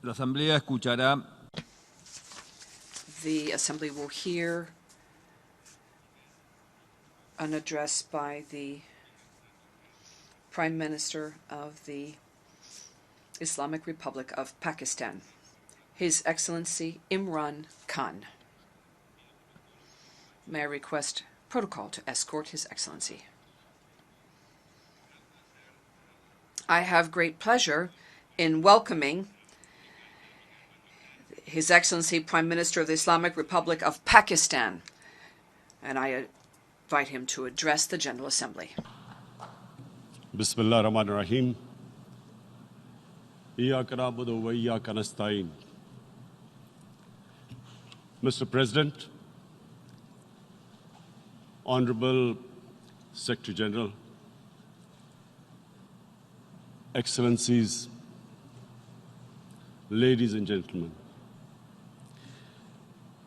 La Asamblea escuchará The Assembly will hear an address by the Prime Minister of the Islamic Republic of Pakistan, His Excellency Imran Khan. May I request protocol to escort His Excellency? I have great pleasure in welcoming His Excellency Prime Minister of the Islamic Republic of Pakistan, and I invite him to address the General Assembly. Bismillah ar-Rahman ar-Rahim. Iyyaka na'budu wa iyyaka nasta'in. Mr. President, Honorable Secretary General, Excellencies, ladies and gentlemen,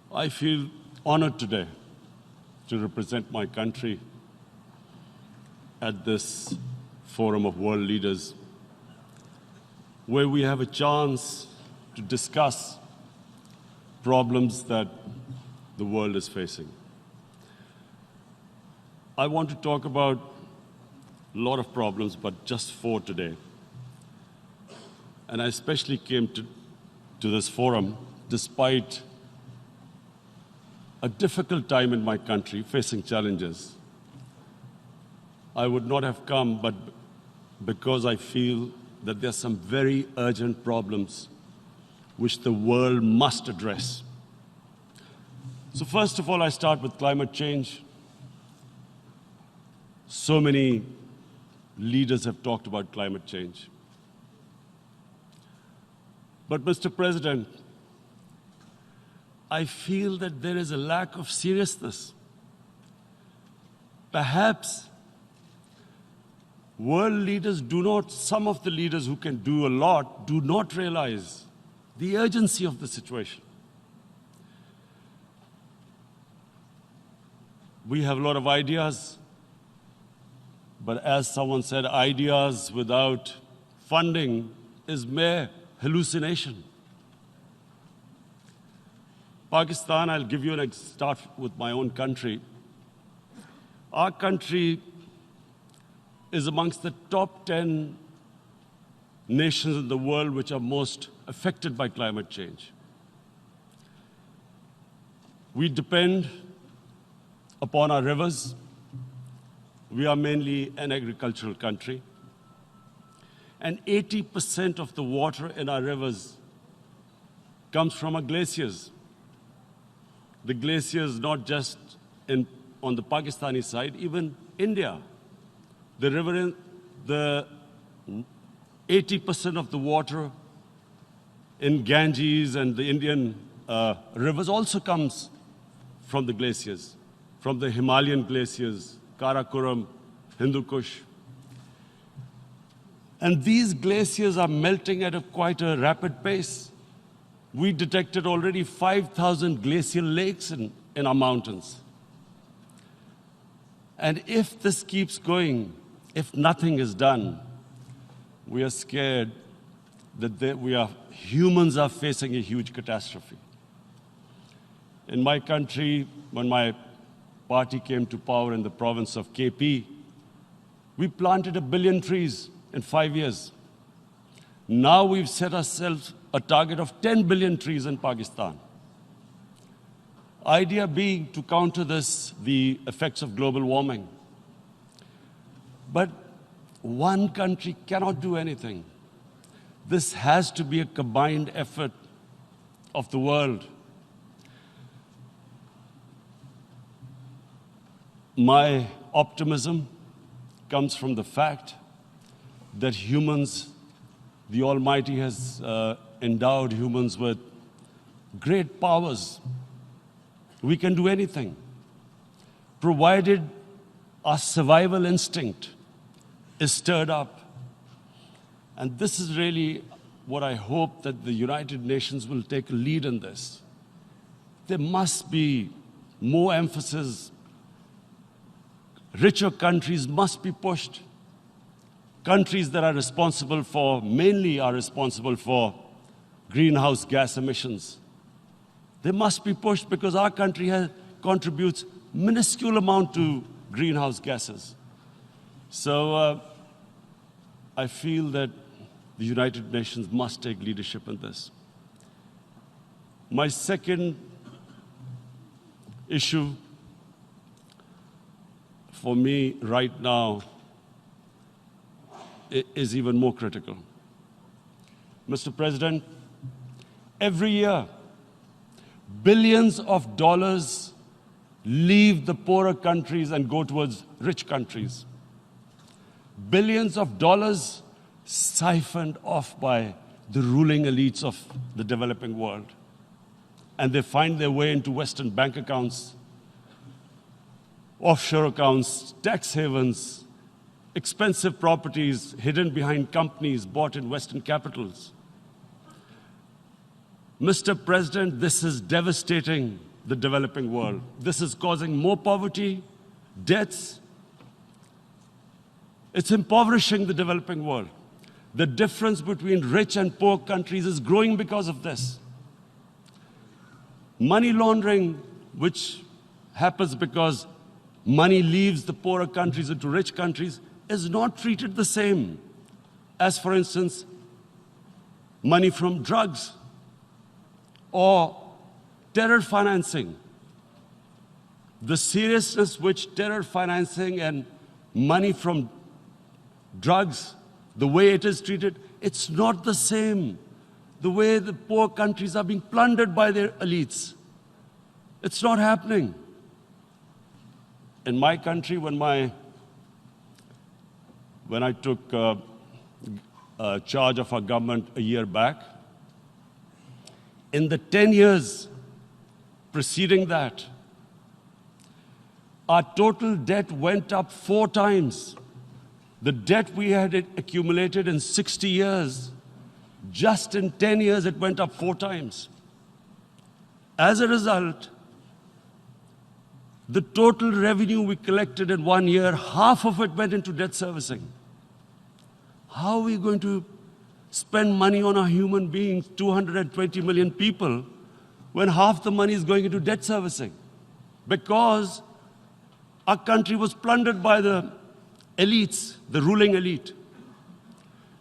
I feel honored today to represent my country at this forum of world leaders, where we have a chance to discuss problems that the world is facing. I want to talk about a lot of problems, but just 4 today. And I especially came to this forum despite a difficult time in my country, facing challenges. I would not have come, but because I feel that there are some very urgent problems which the world must address. So first of all, I start with climate change. So many leaders have talked about climate change. But Mr. President, I feel that there is a lack of seriousness. Perhaps world leaders some of the leaders who can do a lot, do not realize the urgency of the situation. We have a lot of ideas, but as someone said, ideas without funding is mere hallucination. Pakistan, I'll give you start with my own country. Our country is amongst the top 10 nations in the world which are most affected by climate change. We depend upon our rivers. We are mainly an agricultural country. And 80% of the water in our rivers comes from our glaciers. The glaciers, not just on the Pakistani side, even India. The 80% of the water in Ganges and the Indian rivers also comes from the glaciers, from the Himalayan glaciers, Karakoram, Hindu Kush. And these glaciers are melting at quite a rapid pace. We detected already 5,000 glacial lakes in our mountains. And if this keeps going, if nothing is done, we are scared that humans are facing a huge catastrophe. In my country, when my party came to power in the province of KP, we planted 1 billion trees in 5 years. Now we've set ourselves a target of 10 billion trees in Pakistan. Idea being to counter the effects of global warming. But one country cannot do anything. This has to be a combined effort of the world. My optimism comes from the fact that humans, the Almighty has endowed humans with great powers. We can do anything, provided our survival instinct is stirred up. And this is really what I hope that the United Nations will take a lead in this. There must be more emphasis. Richer countries must be pushed. Countries that are responsible for greenhouse gas emissions. They must be pushed because our country contributes minuscule amount to greenhouse gases. So I feel that the United Nations must take leadership in this. My second issue for me right now is even more critical. Mr. President, every year, billions of dollars leave the poorer countries and go towards rich countries. Billions of dollars siphoned off by the ruling elites of the developing world. And they find their way into Western bank accounts, offshore accounts, tax havens, expensive properties hidden behind companies bought in Western capitals. Mr. President, this is devastating the developing world. This is causing more poverty, debts. It's impoverishing the developing world. The difference between rich and poor countries is growing because of this. Money laundering, which happens because money leaves the poorer countries into rich countries, is not treated the same as, for instance, money from drugs or terror financing. The seriousness which terror financing and money from drugs, the way it is treated, it's not the same. The way the poor countries are being plundered by their elites. It's not happening. In my country, when I took charge of our government a year back, in the 10 years preceding that, our total debt went up 4 times. The debt we had accumulated in 60 years, just in 10 years, it went up 4 times. As a result, the total revenue we collected in 1 year, half of it went into debt servicing. How are we going to spend money on our human beings, 220 million people, when half the money is going into debt servicing? Because our country was plundered by the elites, the ruling elite.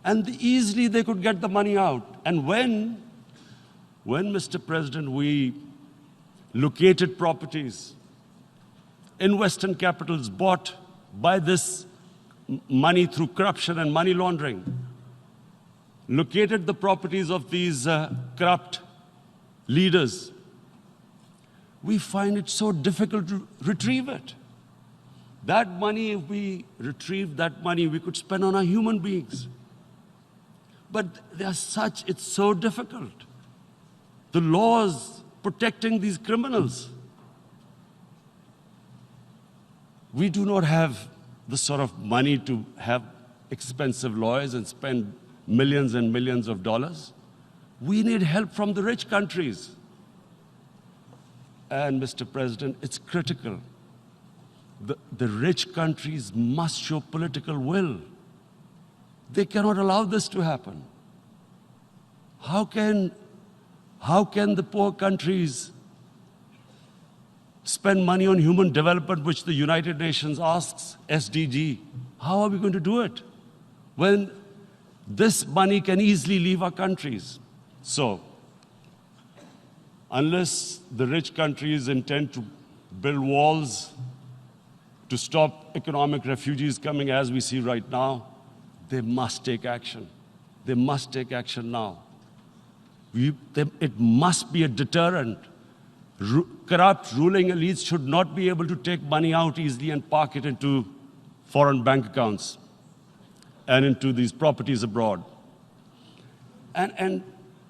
And easily they could get the money out. And when, Mr. President, we located properties in Western capitals bought by this money through corruption and money laundering, located the properties of these corrupt leaders, we find it so difficult to retrieve it. That money, if we retrieved that money, we could spend on our human beings. But it's so difficult. The laws protecting these criminals. We do not have the sort of money to have expensive lawyers and spend millions and millions of dollars. We need help from the rich countries. And Mr. President, it's critical. The rich countries must show political will. They cannot allow this to happen. How can the poor countries spend money on human development, which the United Nations asks, SDG? How are we going to do it when this money can easily leave our countries? So, unless the rich countries intend to build walls to stop economic refugees coming as we see right now, they must take action. They must take action now. It must be a deterrent. Corrupt ruling elites should not be able to take money out easily and park it into foreign bank accounts and into these properties abroad. And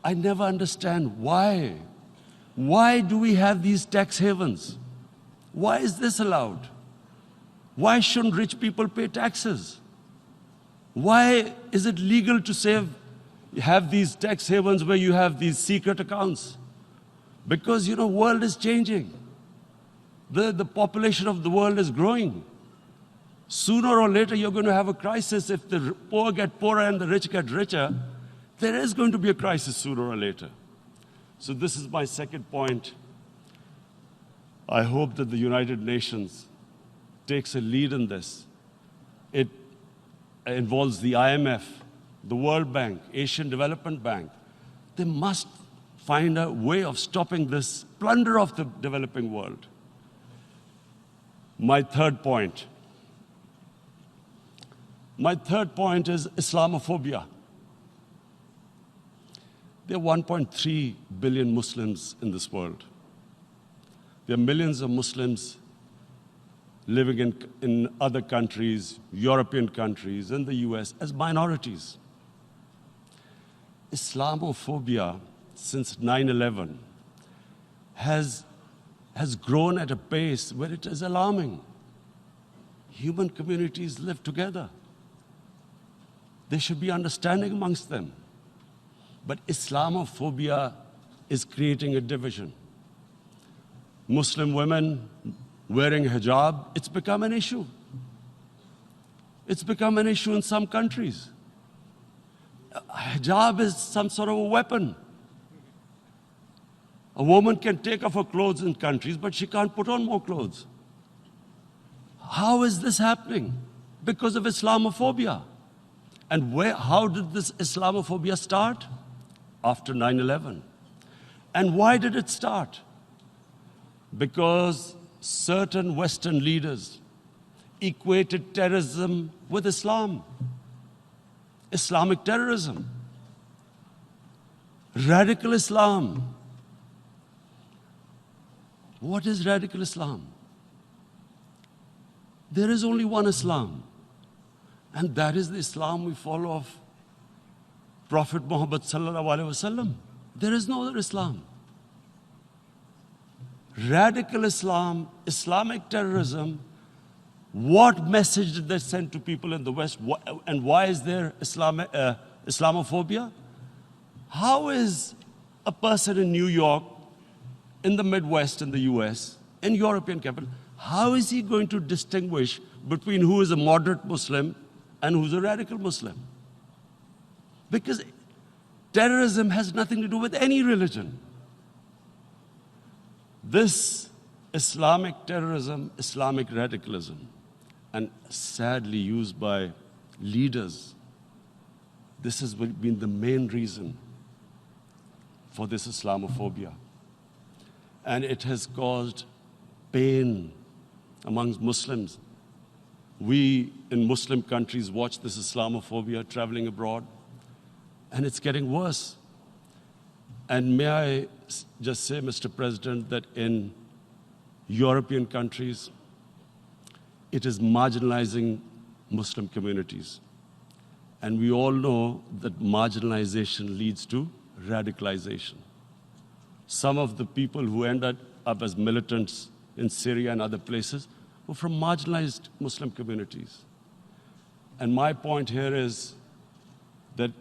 I never understand why. Why do we have these tax havens? Why is this allowed? Why shouldn't rich people pay taxes? Why is it legal to have these tax havens where you have these secret accounts? Because, the world is changing. The population of the world is growing. Sooner or later, you're going to have a crisis if the poor get poorer and the rich get richer. There is going to be a crisis sooner or later. So this is my second point. I hope that the United Nations takes a lead in this. It involves the IMF, the World Bank, Asian Development Bank. They must find a way of stopping this plunder of the developing world. My third point. My third point is Islamophobia. There are 1.3 billion Muslims in this world. There are millions of Muslims living in other countries, European countries, in the US, as minorities. Islamophobia, since 9/11, has grown at a pace where it is alarming. Human communities live together. There should be understanding amongst them. But Islamophobia is creating a division. Muslim women wearing hijab, it's become an issue. It's become an issue in some countries. Hijab is some sort of a weapon. A woman can take off her clothes in countries, but she can't put on more clothes. How is this happening? Because of Islamophobia. And how did this Islamophobia start? After 9/11. And why did it start? Because certain Western leaders equated terrorism with Islam. Islamic terrorism. Radical Islam. What is radical Islam? There is only one Islam. And that is the Islam we follow of Prophet Muhammad sallallahu alaihi wasallam. There is no other Islam. Radical Islam, Islamic terrorism, what message did they send to people in the West? And why is there Islamophobia? How is a person in New York, in the Midwest, in the US, in European capital, how is he going to distinguish between who is a moderate Muslim and who's a radical Muslim? Because terrorism has nothing to do with any religion. This Islamic terrorism, Islamic radicalism, and sadly used by leaders, this has been the main reason for this Islamophobia. And it has caused pain amongst Muslims. We in Muslim countries watch this Islamophobia traveling abroad, and it's getting worse. And may I just say, Mr. President, that in European countries, it is marginalizing Muslim communities. And we all know that marginalization leads to radicalization. Some of the people who ended up as militants in Syria and other places were from marginalized Muslim communities. And my point here is that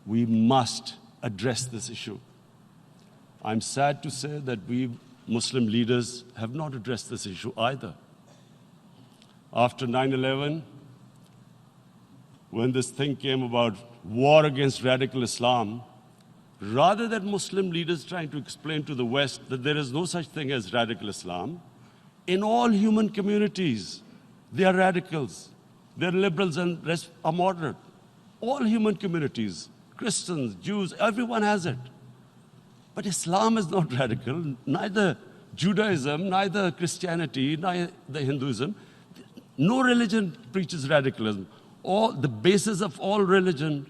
we must address this issue. I'm sad to say that we Muslim leaders have not addressed this issue either. After 9/11, when this thing came about war against radical Islam, rather than Muslim leaders trying to explain to the West that there is no such thing as radical Islam, in all human communities, they are radicals. They're liberals and rest are moderate. All human communities, Christians, Jews, everyone has it. But Islam is not radical, neither Judaism, neither Christianity, neither Hinduism. No religion preaches radicalism. The basis of all religion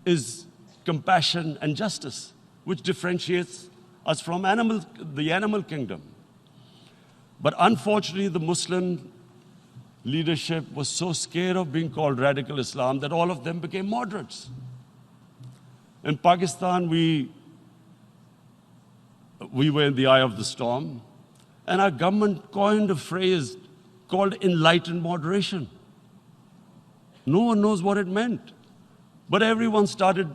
is compassion and justice, which differentiates us from the animal kingdom. But unfortunately, the Muslim leadership was so scared of being called radical Islam that all of them became moderates. In Pakistan, we were in the eye of the storm, and our government coined a phrase called enlightened moderation. No one knows what it meant, but everyone started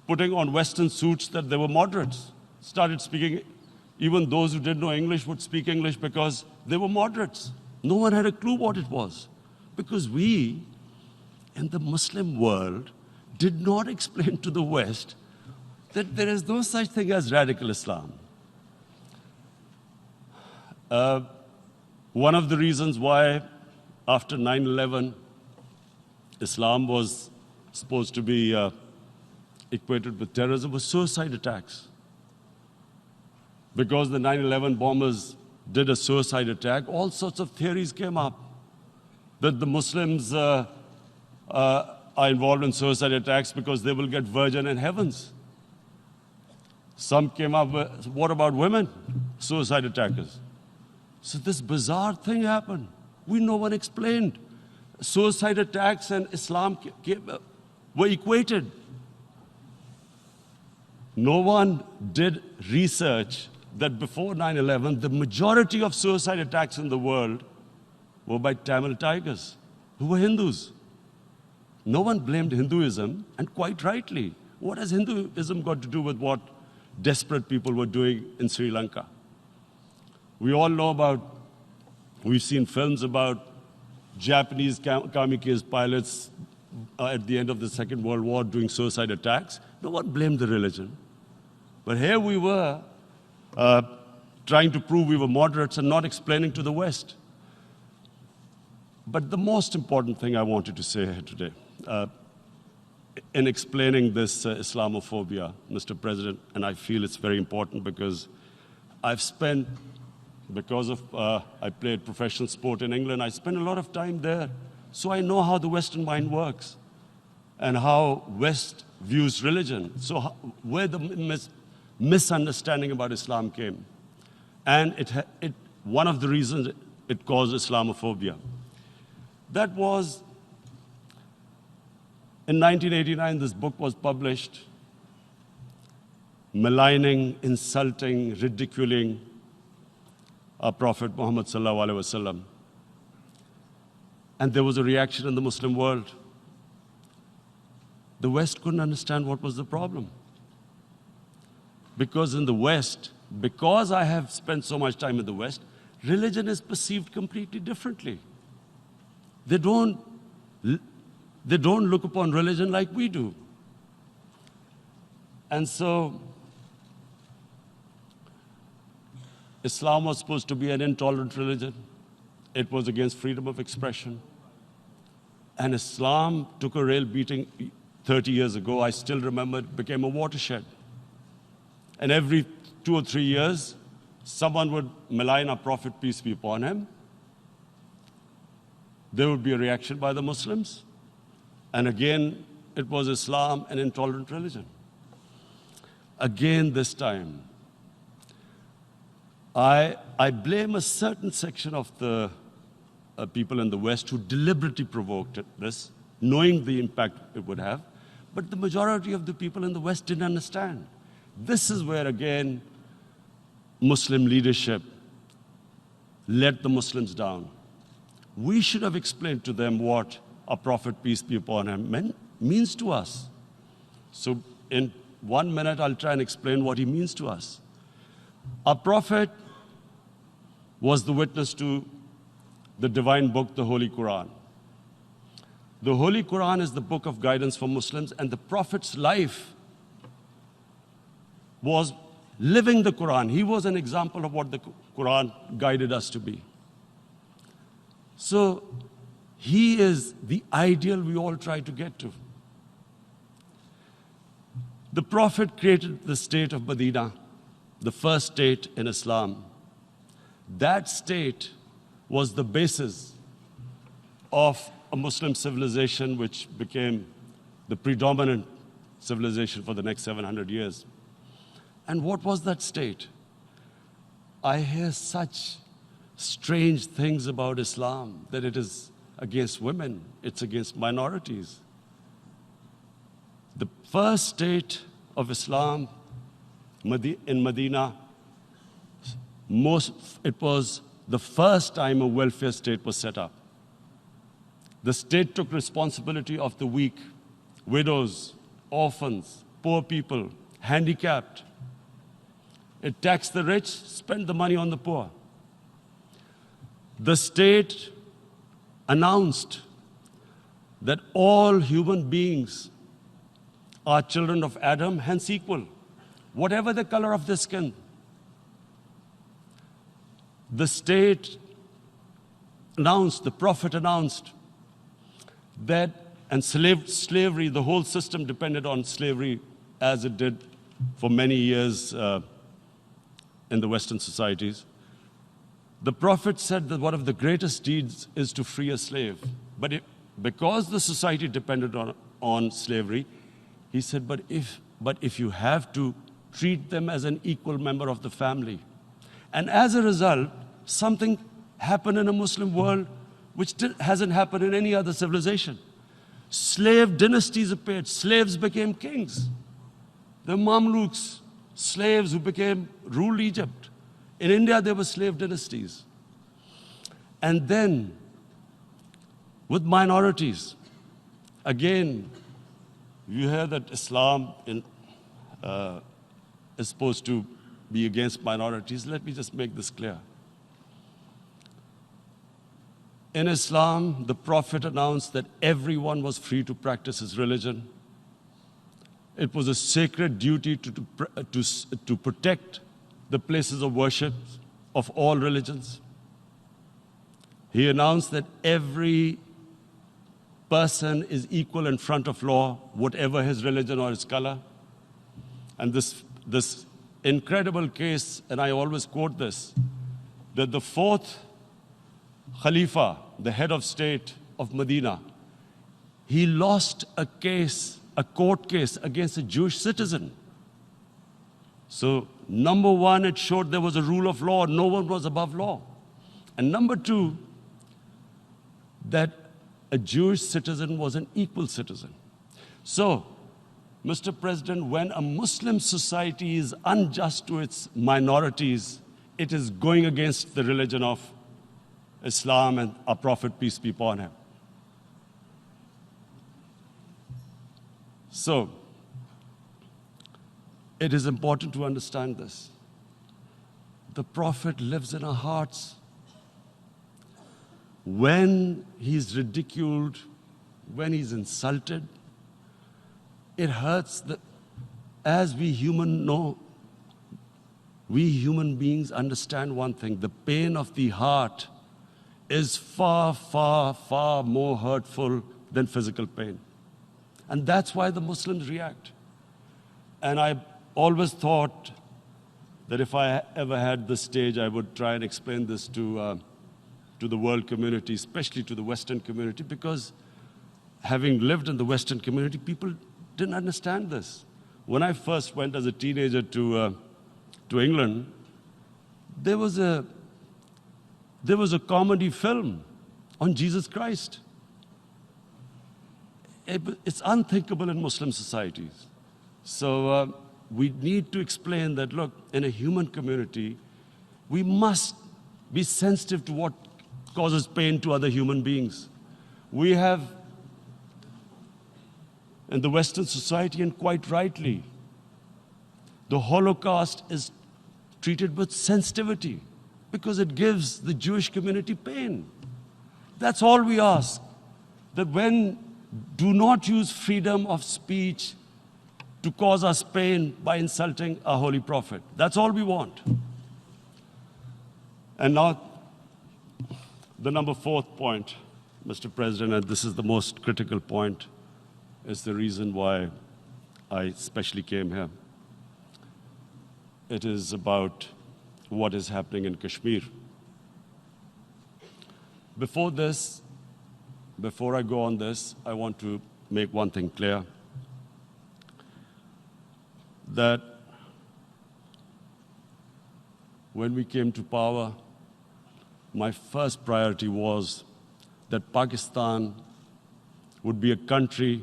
putting on Western suits that they were moderates, started speaking. Even those who didn't know English would speak English because they were moderates. No one had a clue what it was. Because we, in the Muslim world, did not explain to the West that there is no such thing as radical Islam. One of the reasons why after 9/11, Islam was supposed to be equated with terrorism was suicide attacks. Because the 9/11 bombers did a suicide attack, all sorts of theories came up that the Muslims are involved in suicide attacks because they will get virgin in heavens. Some came up with, what about women, suicide attackers? So this bizarre thing happened. No one explained. Suicide attacks and Islam were equated. No one did research that before 9/11, the majority of suicide attacks in the world were by Tamil Tigers, who were Hindus. No one blamed Hinduism, and quite rightly. What has Hinduism got to do with what desperate people were doing in Sri Lanka? We all know we've seen films about Japanese kamikaze pilots at the end of the Second World War doing suicide attacks. No one blamed the religion. But here we were trying to prove we were moderates and not explaining to the West. But the most important thing I wanted to say here today, in explaining this Islamophobia, Mr. President, and I feel it's very important because I've spent, because of I played professional sport in England, I spent a lot of time there, so I know how the Western mind works and how West views religion. So where the misunderstanding about Islam came. And one of the reasons it caused Islamophobia. That was, in 1989, this book was published, maligning, insulting, ridiculing our Prophet Muhammad sallallahu alaihi wasallam. And there was a reaction in the Muslim world. The West couldn't understand what was the problem. Because in the West, because I have spent so much time in the West, religion is perceived completely differently. They don't look upon religion like we do. And so, Islam was supposed to be an intolerant religion. It was against freedom of expression. And Islam took a real beating 30 years ago. I still remember it became a watershed. And every 2 or 3 years, someone would malign our Prophet, peace be upon him. There would be a reaction by the Muslims. And again, it was Islam, an intolerant religion. Again, this time, I blame a certain section of the people in the West who deliberately provoked this, knowing the impact it would have. But the majority of the people in the West didn't understand. This is where, again, Muslim leadership let the Muslims down. We should have explained to them what our Prophet, peace be upon him, means to us. So in 1 minute, I'll try and explain what he means to us. Our Prophet was the witness to the divine book, the Holy Quran. The Holy Quran is the book of guidance for Muslims, and the Prophet's life was living the Quran. He was an example of what the Quran guided us to be. So he is the ideal we all try to get to. The Prophet created the state of Medina, the first state in Islam. That state was the basis of a Muslim civilization which became the predominant civilization for the next 700 years. And what was that state? I hear such strange things about Islam, that it is against women, it's against minorities. The first state of Islam in Medina, it was the first time a welfare state was set up. The state took responsibility of the weak, widows, orphans, poor people, handicapped. It taxed the rich, spent the money on the poor. The state announced that all human beings are children of Adam, hence equal, whatever the color of their skin. The state announced, the Prophet announced that, and slavery, the whole system depended on slavery as it did for many years in the Western societies. The Prophet said that one of the greatest deeds is to free a slave. But because the society depended on slavery, he said, but if you have to, treat them as an equal member of the family. And as a result, something happened in a Muslim world which hasn't happened in any other civilization. Slave dynasties appeared. Slaves became kings. The Mamluks, slaves who ruled Egypt. In India, there were slave dynasties. And then, with minorities, again, you hear that Islam is supposed to be against minorities. Let me just make this clear. In Islam, the Prophet announced that everyone was free to practice his religion. It was a sacred duty to protect the places of worship of all religions. He announced that every person is equal in front of law, whatever his religion or his color. And this incredible case, and I always quote this, that the fourth Khalifa, the head of state of Medina, he lost a court case against a Jewish citizen. So, number one, it showed there was a rule of law, no one was above law. And number two, that a Jewish citizen was an equal citizen. So, Mr. President, when a Muslim society is unjust to its minorities, it is going against the religion of Islam and our Prophet, peace be upon him. So, it is important to understand this. The Prophet lives in our hearts. When he's ridiculed, when he's insulted, it hurts. As we human beings understand one thing, the pain of the heart is far, far, far more hurtful than physical pain. And that's why the Muslims react. And I always thought that if I ever had the stage, I would try and explain this to the world community, especially to the Western community, because having lived in the Western community, people didn't understand this. When I first went as a teenager to England, there was a comedy film on Jesus Christ. It's unthinkable in Muslim societies. So we need to explain that, look, in a human community, we must be sensitive to what causes pain to other human beings. We have, in the Western society, and quite rightly, the Holocaust is treated with sensitivity because it gives the Jewish community pain. That's all we ask. That do not use freedom of speech to cause us pain by insulting our holy prophet. That's all we want. And now, the number fourth point, Mr. President, and this is the most critical point, is the reason why I especially came here. It is about what is happening in Kashmir. Before I go on this, I want to make one thing clear, that when we came to power, my first priority was that Pakistan would be a country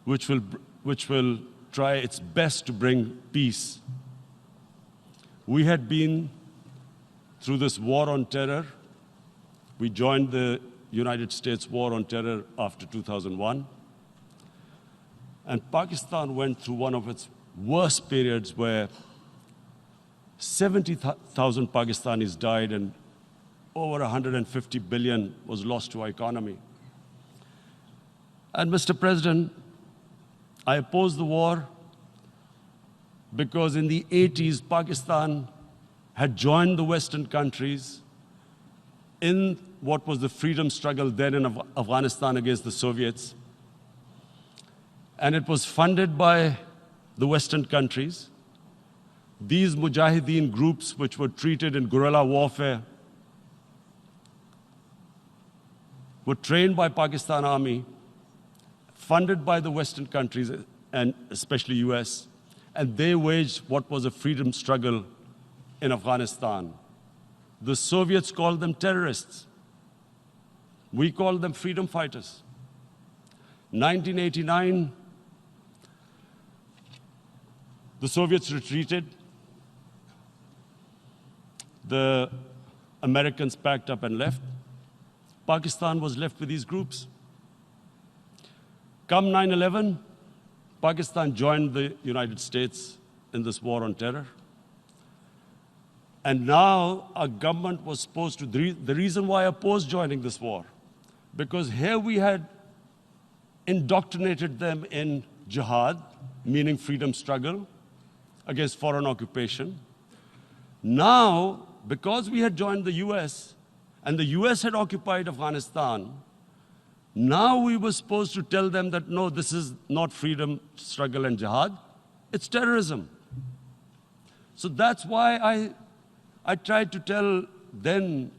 which will try its best to bring peace. We had been through this war on terror. We joined the United States war on terror after 2001. And Pakistan went through one of its worst periods where 70,000 Pakistanis died and over 150 billion was lost to our economy. And Mr. President, I opposed the war because in the 80s, Pakistan had joined the Western countries in what was the freedom struggle then in Afghanistan against the Soviets. And it was funded by the Western countries. These Mujahideen groups, which were treated in guerrilla warfare, were trained by Pakistan Army, funded by the Western countries, and especially US, and they waged what was a freedom struggle in Afghanistan. The Soviets called them terrorists. We called them freedom fighters. 1989, the Soviets retreated. The Americans packed up and left. Pakistan was left with these groups. Come 9/11, Pakistan joined the United States in this war on terror. And now our government was supposed to, the reason why I opposed joining this war, because here we had indoctrinated them in jihad, meaning freedom struggle against foreign occupation. Now, because we had joined the US, and the US had occupied Afghanistan, now we were supposed to tell them that, no, this is not freedom struggle and jihad, it's terrorism. So that's why I tried to tell then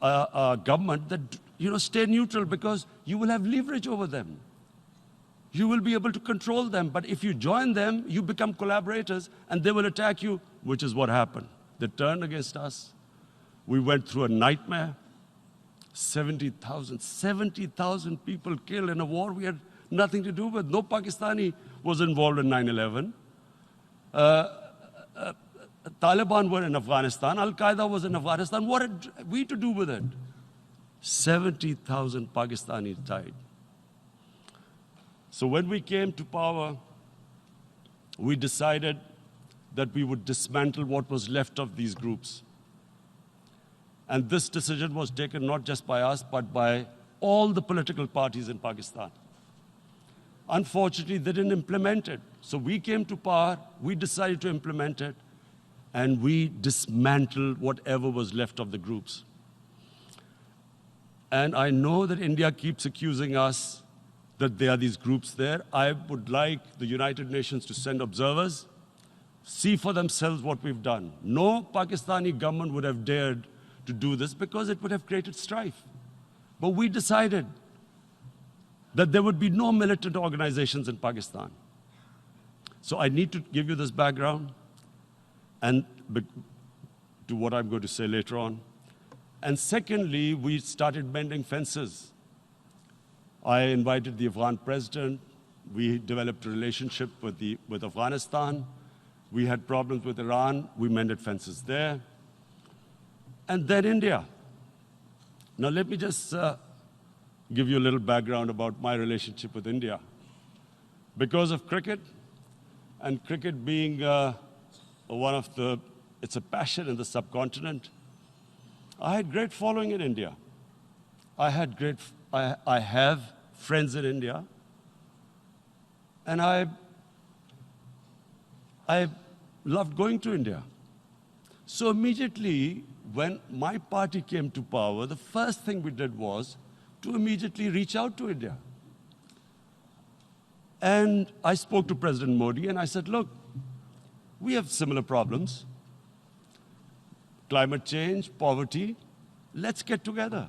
government that, stay neutral because you will have leverage over them. You will be able to control them. But if you join them, you become collaborators and they will attack you, which is what happened. They turned against us. We went through a nightmare. 70,000 people killed in a war we had nothing to do with. No Pakistani was involved in 9/11. Taliban were in Afghanistan. Al-Qaeda was in Afghanistan. What had we to do with it? 70,000 Pakistanis died. So when we came to power, we decided that we would dismantle what was left of these groups. And this decision was taken not just by us, but by all the political parties in Pakistan. Unfortunately, they didn't implement it. So we came to power, we decided to implement it, and we dismantled whatever was left of the groups. And I know that India keeps accusing us that there are these groups there. I would like the United Nations to send observers, see for themselves what we've done. No Pakistani government would have dared to do this because it would have created strife. But we decided that there would be no militant organizations in Pakistan. So I need to give you this background and to what I'm going to say later on. And secondly, we started mending fences. I invited the Afghan president. We developed a relationship with Afghanistan. We had problems with Iran. We mended fences there. And then India. Now let me just give you a little background about my relationship with India. Because of cricket, and cricket being it's a passion in the subcontinent, I had great following in India. I have friends in India. And I loved going to India. So immediately, when my party came to power, the first thing we did was to immediately reach out to India. And I spoke to President Modi and I said, look, we have similar problems. Climate change, poverty, let's get together.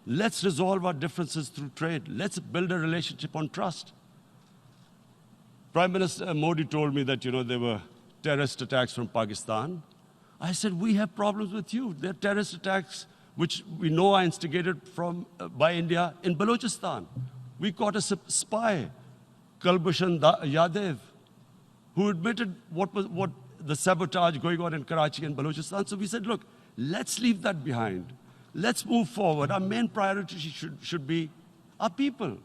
Let's resolve our differences through trade. Let's build a relationship on trust. Prime Minister Modi told me that, there were terrorist attacks from Pakistan. I said, we have problems with you. There are terrorist attacks which we know are instigated by India in Balochistan. We caught a spy, Kulbhushan Yadav, who admitted what the sabotage going on in Karachi and Balochistan. So we said, look, let's leave that behind. Let's move forward. Our main priority should be our people.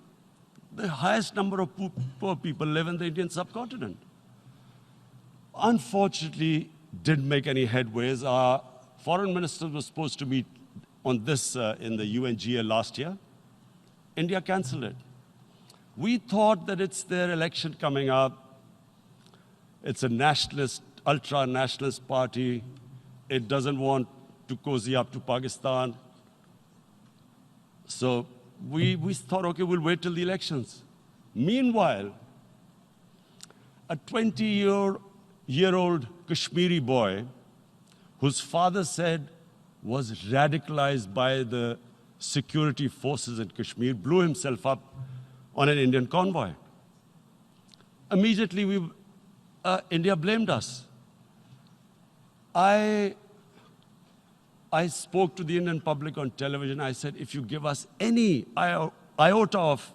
The highest number of poor people live in the Indian subcontinent. Unfortunately, didn't make any headways. Our foreign ministers were supposed to meet on this in the UNGA last year. India canceled it. We thought that it's their election coming up. It's a nationalist, ultra-nationalist party. It doesn't want to cozy up to Pakistan. So we thought, okay, we'll wait till the elections. Meanwhile, a 20-year-old Kashmiri boy, whose father said was radicalized by the security forces in Kashmir, blew himself up on an Indian convoy. Immediately, India blamed us. I spoke to the Indian public on television. I said, if you give us any iota of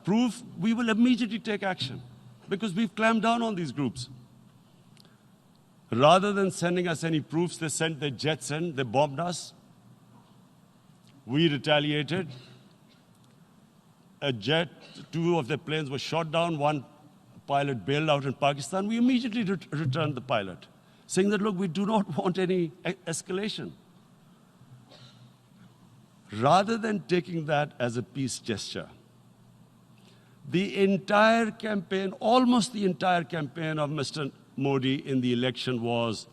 proof, we will immediately take action, because we've clamped down on these groups. Rather than sending us any proofs, they sent their jets in, they bombed us. We retaliated. A jet, 2 of their planes were shot down, 1 pilot bailed out in Pakistan. We immediately returned the pilot, saying that, look, we do not want any escalation. Rather than taking that as a peace gesture, the entire campaign, almost the entire campaign of Mr. Modi in the election was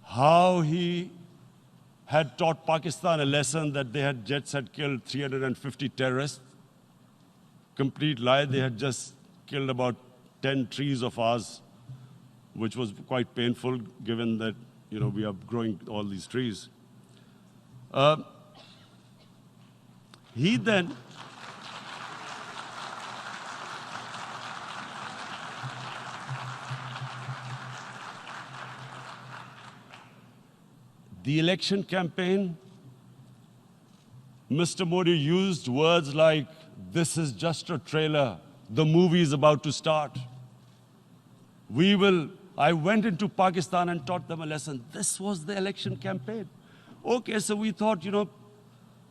how he had taught Pakistan a lesson that jets had killed 350 terrorists. Complete lie. They had just killed about 10 trees of ours, which was quite painful given that, we are growing all these trees. He then the election campaign, Mr. Modi used words like, this is just a trailer, the movie is about to start. I went into Pakistan and taught them a lesson. This was the election campaign. Okay, so we thought,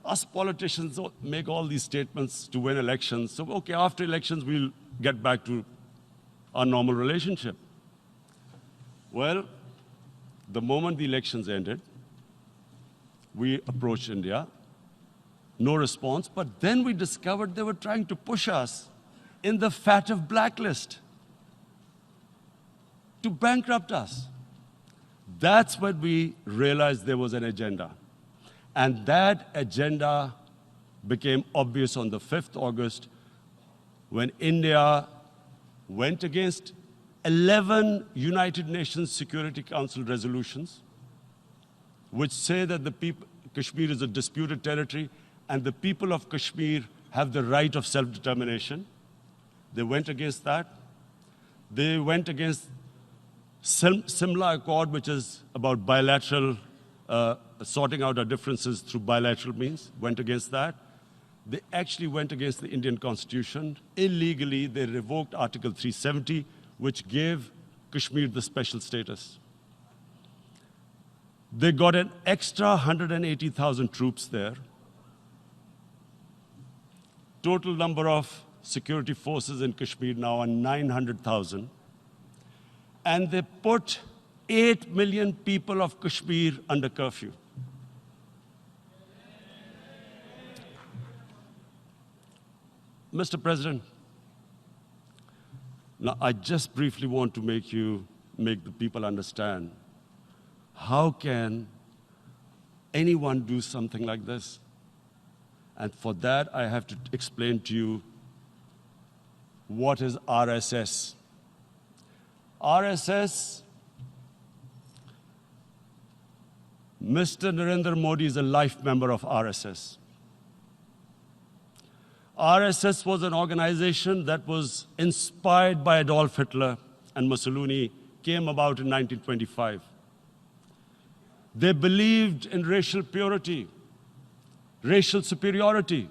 us politicians make all these statements to win elections. So, okay, after elections, we'll get back to our normal relationship. Well, the moment the elections ended, we approached India, no response, but then we discovered they were trying to push us in the FATF blacklist to bankrupt us. That's when we realized there was an agenda. And that agenda became obvious on the 5th August when India went against 11 United Nations Security Council resolutions, which say that Kashmir is a disputed territory and the people of Kashmir have the right of self-determination. They went against that. They went against Simla Accord, which is about bilateral, sorting out our differences through bilateral means, went against that. They actually went against the Indian Constitution. Illegally, they revoked Article 370, which gave Kashmir the special status. They got an extra 180,000 troops there. Total number of security forces in Kashmir now are 900,000. And they put 8 million people of Kashmir under curfew. Mr. President, now I just briefly want to make the people understand, how can anyone do something like this? And for that, I have to explain to you what is RSS. RSS, Mr. Narendra Modi is a life member of RSS. RSS was an organization that was inspired by Adolf Hitler and Mussolini, came about in 1925. They believed in racial purity, racial superiority.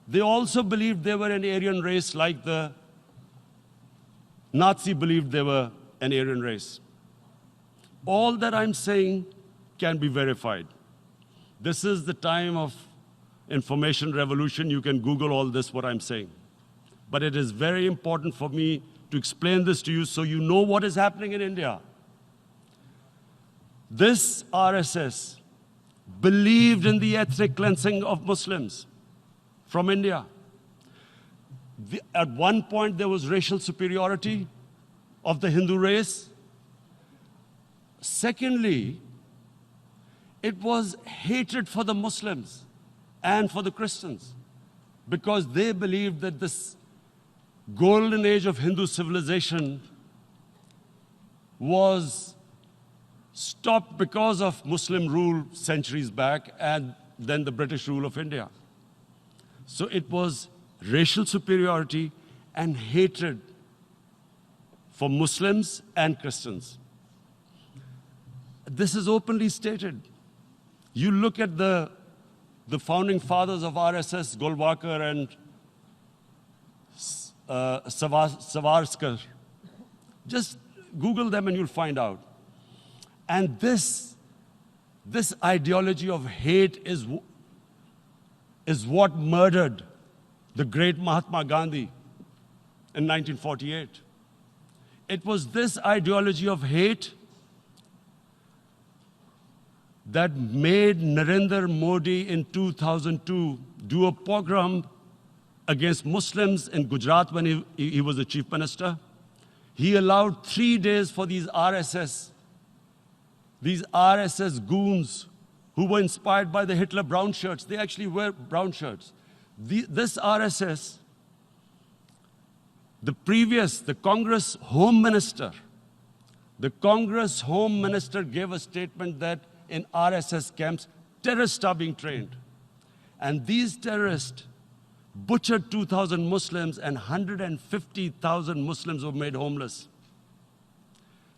They also believed they were an Aryan race like the Nazi believed they were an Aryan race. All that I'm saying can be verified. This is the time of information revolution. You can Google all this, what I'm saying. But it is very important for me to explain this to you so you know what is happening in India. This RSS believed in the ethnic cleansing of Muslims from India. At one point, there was racial superiority of the Hindu race. Secondly, it was hatred for the Muslims and for the Christians, because they believed that this golden age of Hindu civilization was stopped because of Muslim rule centuries back and then the British rule of India. So it was racial superiority and hatred for Muslims and Christians. This is openly stated. You look at the founding fathers of RSS, Golwalkar and Savarkar. Just Google them and you'll find out. And this ideology of hate is what murdered the great Mahatma Gandhi in 1948. It was this ideology of hate that made Narendra Modi in 2002 do a pogrom against Muslims in Gujarat when he was the chief minister. He allowed 3 days for these RSS goons who were inspired by the Hitler brown shirts. They actually wear brown shirts. This RSS, the Congress Home Minister gave a statement that in RSS camps, terrorists are being trained. And these terrorists butchered 2,000 Muslims and 150,000 Muslims were made homeless.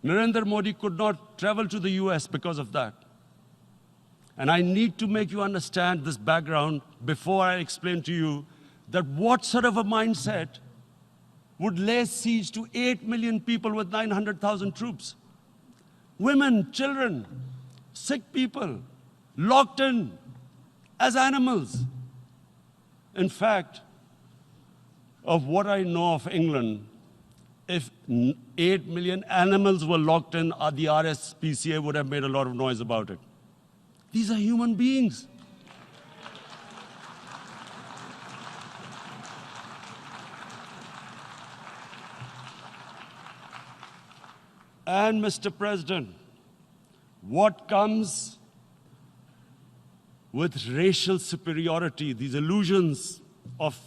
Narendra Modi could not travel to the US because of that. And I need to make you understand this background before I explain to you that what sort of a mindset would lay siege to 8 million people with 900,000 troops. Women, children, sick people, locked in as animals. In fact, of what I know of England, if 8 million animals were locked in, the RSPCA would have made a lot of noise about it. These are human beings. And Mr. President, what comes with racial superiority, these illusions of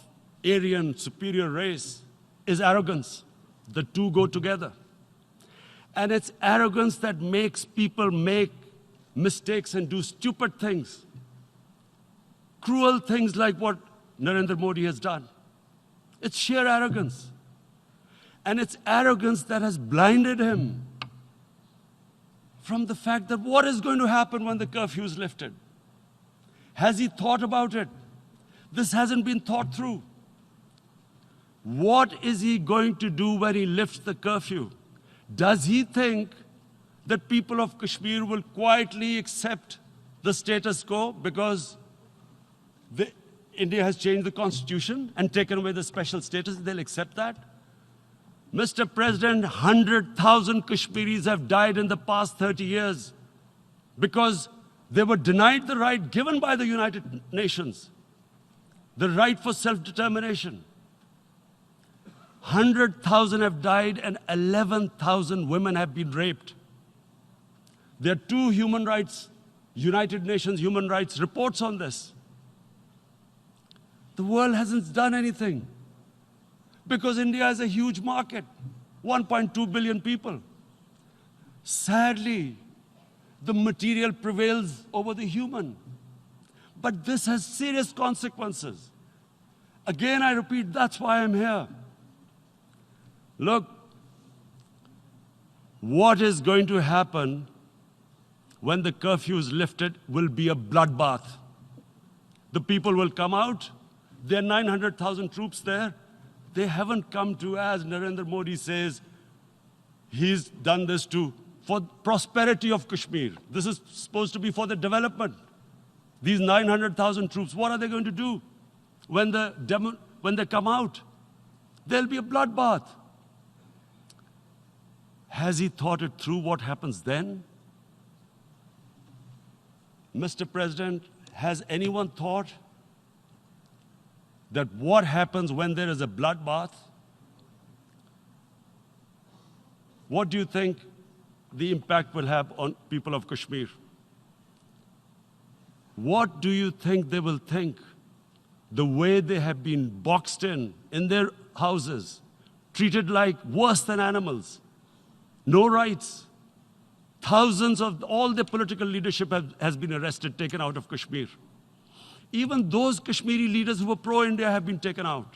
Aryan superior race, is arrogance. The two go together. And it's arrogance that makes people make mistakes and do stupid things. Cruel things like what Narendra Modi has done. It's sheer arrogance. And it's arrogance that has blinded him from the fact that what is going to happen when the curfew is lifted? Has he thought about it? This hasn't been thought through. What is he going to do when he lifts the curfew? Does he think that people of Kashmir will quietly accept the status quo because India has changed the constitution and taken away the special status? They'll accept that? Mr. President, 100,000 Kashmiris have died in the past 30 years because they were denied the right given by the United Nations, the right for self-determination. 100,000 have died and 11,000 women have been raped. There are 2 United Nations human rights reports on this. The world hasn't done anything because India is a huge market, 1.2 billion people. Sadly, the material prevails over the human. But this has serious consequences. Again, I repeat, that's why I'm here. Look, what is going to happen when the curfew is lifted will be a bloodbath. The people will come out. There are 900,000 troops there. They haven't come to, as Narendra Modi says, he's done this for prosperity of Kashmir. This is supposed to be for the development. These 900,000 troops, what are they going to do when they come out? There'll be a bloodbath. Has he thought it through what happens then? Mr. President, has anyone thought that what happens when there is a bloodbath? What do you think the impact will have on people of Kashmir? What do you think they will think? The way they have been boxed in their houses, treated like worse than animals, no rights. Thousands of all the political leadership has been arrested, taken out of Kashmir. Even those Kashmiri leaders who were pro-India have been taken out.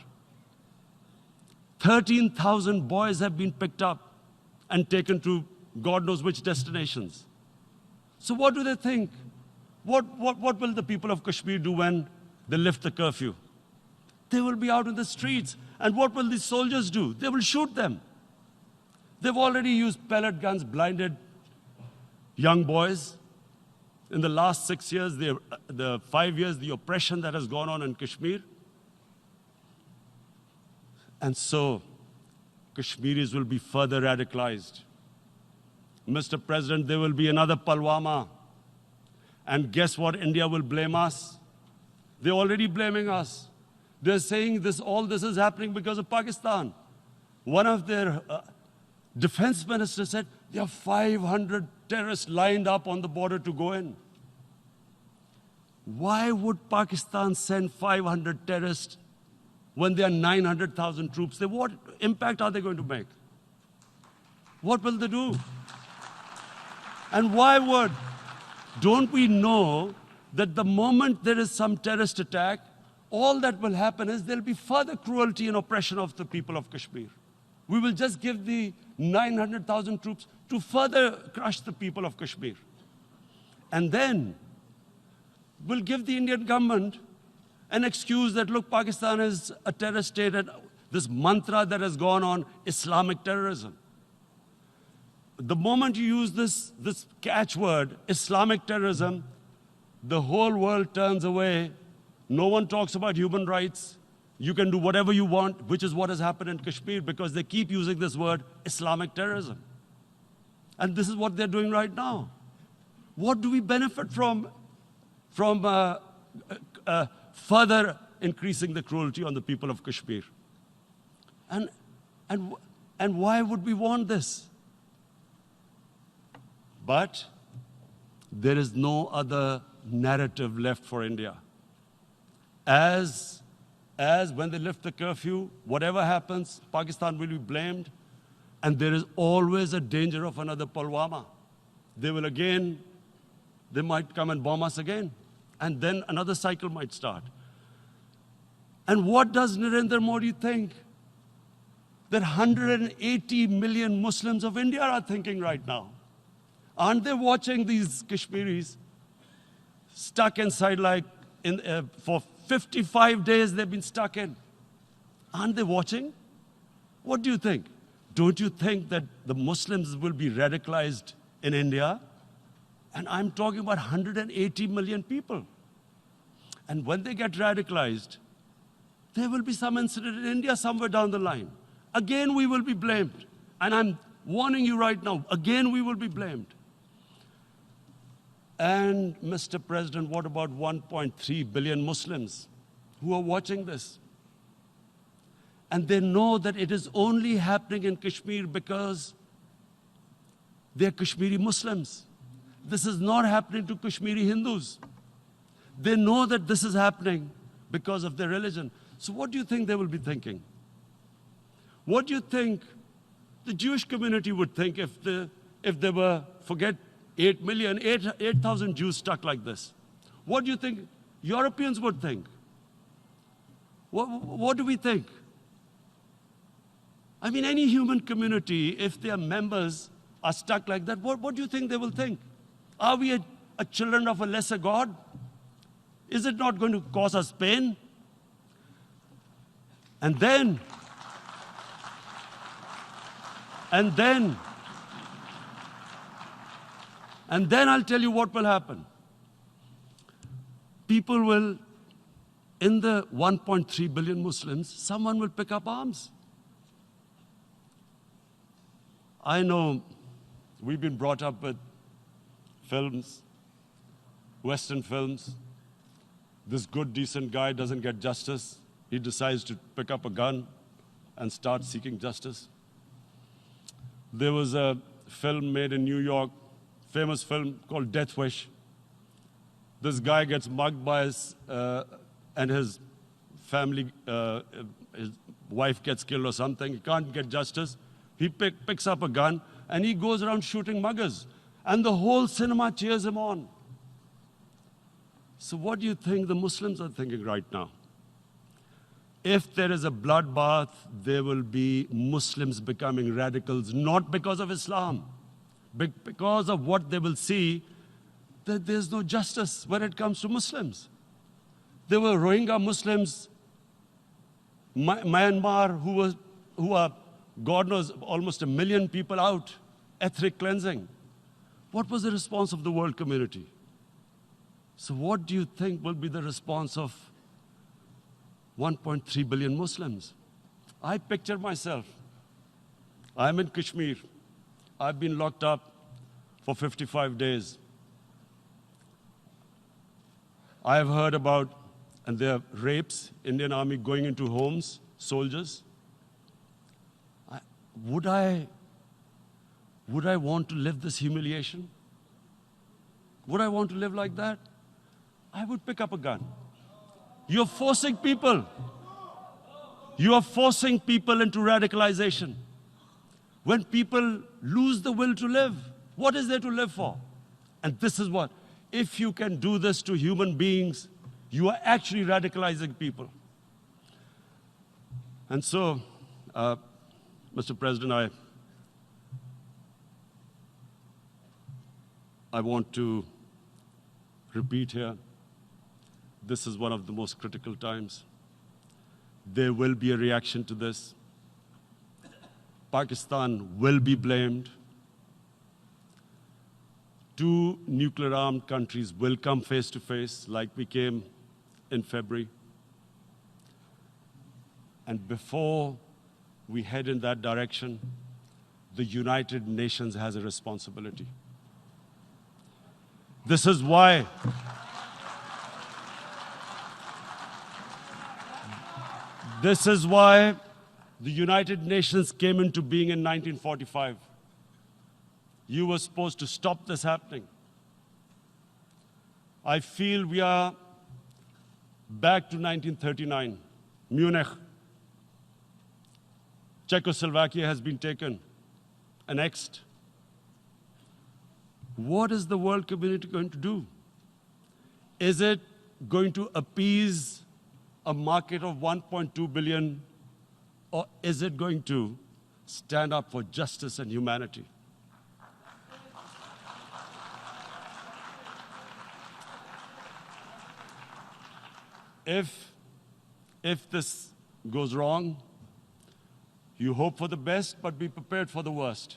13,000 boys have been picked up and taken to God knows which destinations. So what do they think? What will the people of Kashmir do when they lift the curfew? They will be out in the streets. And what will these soldiers do? They will shoot them. They've already used pellet guns, blinded young boys. In the last 6 years, the 5 years, the oppression that has gone on in Kashmir. And so, Kashmiris will be further radicalized. Mr. President, there will be another Pulwama. And guess what? India will blame us. They're already blaming us. They're saying all this is happening because of Pakistan. One of their defense ministers said, there are 500 terrorists lined up on the border to go in. Why would Pakistan send 500 terrorists when there are 900,000 troops? What impact are they going to make? What will they do? And why would? Don't we know that the moment there is some terrorist attack, all that will happen is there'll be further cruelty and oppression of the people of Kashmir. We will just give the 900,000 troops to further crush the people of Kashmir. And then we'll give the Indian government an excuse that, look, Pakistan is a terrorist state, and this mantra that has gone on, Islamic terrorism. The moment you use this catchword, Islamic terrorism, the whole world turns away. No one talks about human rights. You can do whatever you want, which is what has happened in Kashmir, because they keep using this word, Islamic terrorism. And this is what they're doing right now. What do we benefit from further increasing the cruelty on the people of Kashmir? And why would we want this? But there is no other narrative left for India. As when they lift the curfew, whatever happens, Pakistan will be blamed, and there is always a danger of another Pulwama. They might come and bomb us again, and then another cycle might start. And what does Narendra Modi think? That 180 million Muslims of India are thinking right now. Aren't they watching these Kashmiris stuck inside for 55 days they've been stuck in? Aren't they watching? What do you think? Don't you think that the Muslims will be radicalized in India? And I'm talking about 180 million people. And when they get radicalized, there will be some incident in India somewhere down the line. Again, we will be blamed. And I'm warning you right now, again, we will be blamed. And Mr. President, what about 1.3 billion Muslims who are watching this? And they know that it is only happening in Kashmir because they're Kashmiri Muslims. This is not happening to Kashmiri Hindus. They know that this is happening because of their religion. So what do you think they will be thinking? What do you think the Jewish community would think if they were, forget 8,000 Jews stuck like this? What do you think Europeans would think? What do we think? I mean, any human community, if their members are stuck like that, what do you think they will think? Are we a children of a lesser God? Is it not going to cause us pain? And then I'll tell you what will happen. People will, in the 1.3 billion Muslims, someone will pick up arms. I know we've been brought up with films, Western films. This good, decent guy doesn't get justice. he decides to pick up a gun and start seeking justice. There was a film made in New York, famous film called Death Wish. This guy gets mugged by and his family, his wife gets killed or something. He can't get justice. He picks up a gun and he goes around shooting muggers. And the whole cinema cheers him on. So what do you think the Muslims are thinking right now? If there is a bloodbath, there will be Muslims becoming radicals, not because of Islam, but because of what they will see, that there's no justice when it comes to Muslims. There were Rohingya Muslims, Myanmar, who are, God knows, almost 1 million people out, ethnic cleansing. What was the response of the world community? So what do you think will be the response of 1.3 billion Muslims? I picture myself. I'm in Kashmir. I've been locked up for 55 days. I have heard about, and there are rapes, Indian Army going into homes, soldiers. Would I want to live this humiliation? Would I want to live like that? I would pick up a gun. You're forcing people. You are forcing people into radicalization. When people lose the will to live, what is there to live for? And this is what, if you can do this to human beings, you are actually radicalizing people. And so, Mr. President, I want to repeat here, this is one of the most critical times. There will be a reaction to this. Pakistan will be blamed. 2 nuclear-armed countries will come face to face like we came in February. And before we head in that direction, the United Nations has a responsibility. This is why the United Nations came into being in 1945. You were supposed to stop this happening. I feel we are back to 1939, Munich. Czechoslovakia has been taken, annexed. What is the world community going to do? Is it going to appease a market of 1.2 billion, or is it going to stand up for justice and humanity? If this goes wrong, you hope for the best, but be prepared for the worst.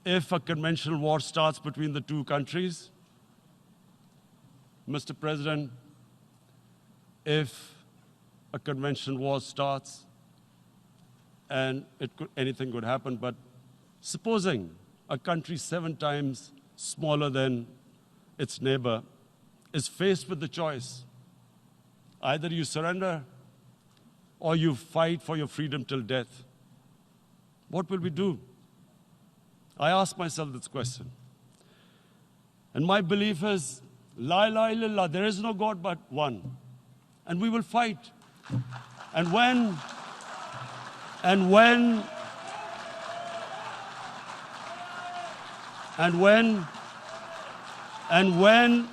If a conventional war starts between the 2 countries, Mr. President, if a conventional war starts, and anything could happen, but supposing a country 7 times smaller than its neighbor is faced with the choice, either you surrender or you fight for your freedom till death, what will we do? I ask myself this question. And my belief is, La ilaha illallah, there is no God but one. And we will fight. And when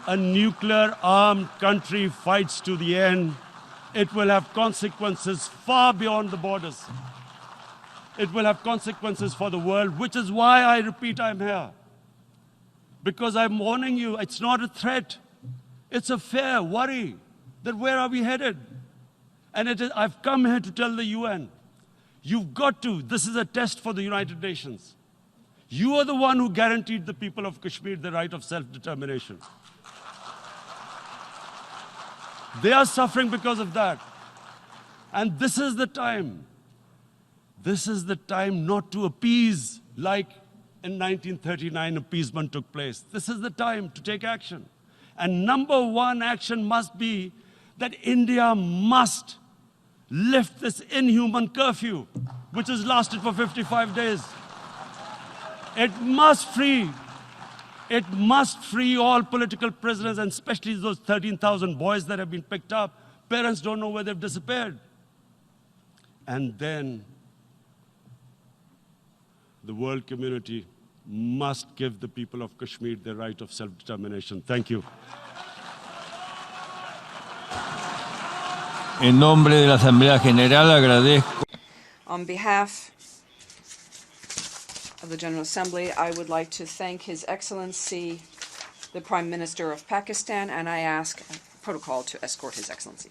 a nuclear-armed country fights to the end, it will have consequences far beyond the borders. It will have consequences for the world, which is why I repeat I'm here. Because I'm warning you, it's not a threat. It's a fair worry that where are we headed? And I've come here to tell the UN, you've got to, this is a test for the United Nations. You are the one who guaranteed the people of Kashmir the right of self-determination. They are suffering because of that. And this is the time. This is the time not to appease like in 1939 appeasement took place. This is the time to take action. And number 1 action must be that India must lift this inhuman curfew, which has lasted for 55 days. It must free all political prisoners, and especially those 13,000 boys that have been picked up. Parents don't know where they've disappeared. And then the world community must give the people of Kashmir the right of self-determination. Thank you. En nombre de la Asamblea General agradezco. On behalf of the General Assembly, I would like to thank His Excellency, the Prime Minister of Pakistan, and I ask protocol to escort His Excellency.